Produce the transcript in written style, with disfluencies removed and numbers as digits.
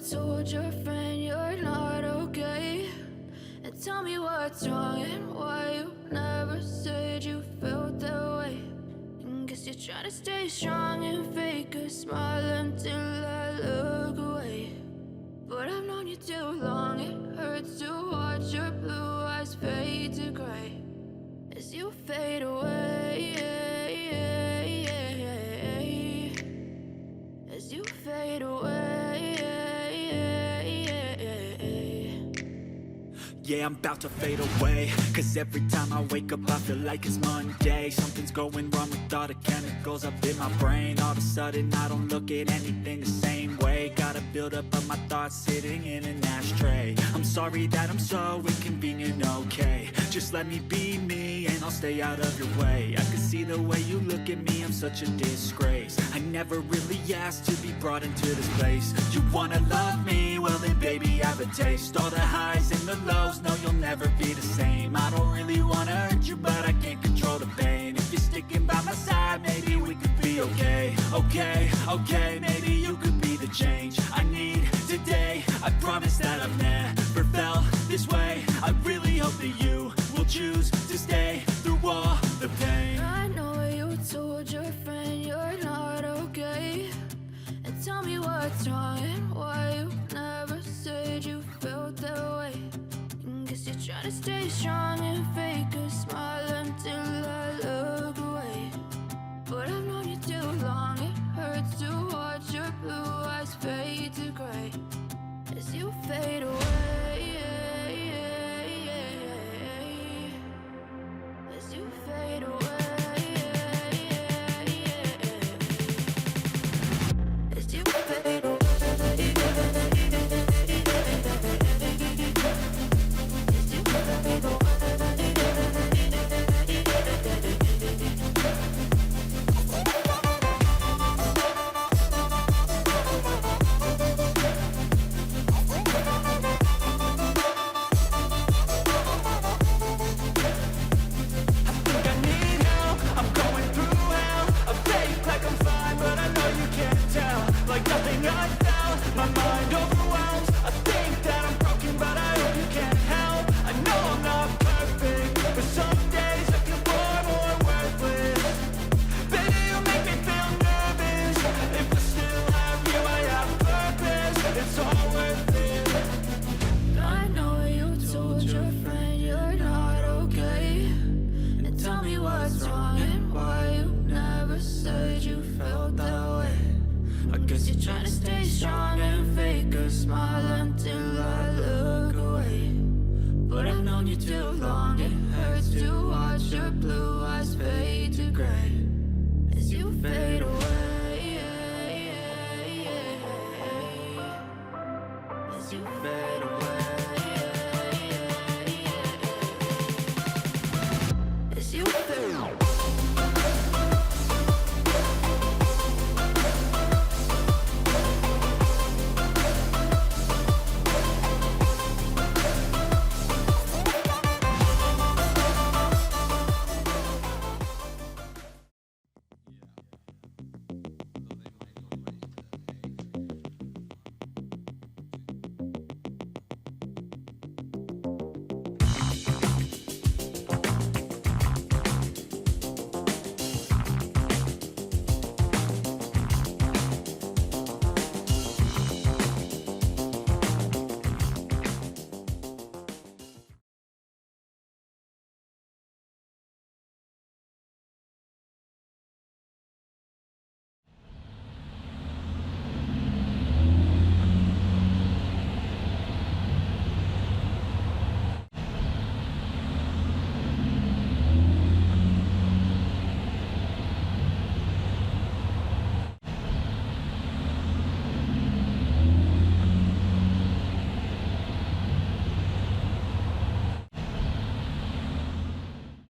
told your friend you're not okay? And tell me what's wrong and why you never said you felt that way. And guess you're trying to stay strong and fake a smile until I look away. But I've known you too long, it hurts to watch your blue eyes fade to gray as you fade away, as you fade away. Yeah, I'm about to fade away, 'cause every time I wake up I feel like it's Monday. Something's going wrong with all the chemicals up in my brain. All of a sudden I don't look at anything the same way. Gotta build up of my thoughts sitting in an ashtray. I'm sorry that I'm so inconvenient, okay? Just let me be me and I'll stay out of your way. I can see the way you look at me, I'm such a disgrace. I never really asked to be brought into this place. You wanna love me? Well then baby, have a taste. All the highs and the lows, no, you'll never be the same. I don't really wanna hurt you, but I can't control the pain. If you're sticking by my side, maybe we could be okay. Okay, maybe you could be the change I need today. I promise that I've never felt this way. I really hope that you will choose to stay through all the pain. I know you told your friend you're not okay. And tell me what's wrong and why you never said you felt that way. Guess you're trying to stay strong and fake a smile until I look away. But I've known you too long, it hurts to watch your blue eyes fade to gray as you fade away, as you fade away, as you fade away. You're trying to stay strong and fake a smile until I look away. But I've known you too long, it hurts to watch your blue eyes fade to gray as you fade away, as you fade away.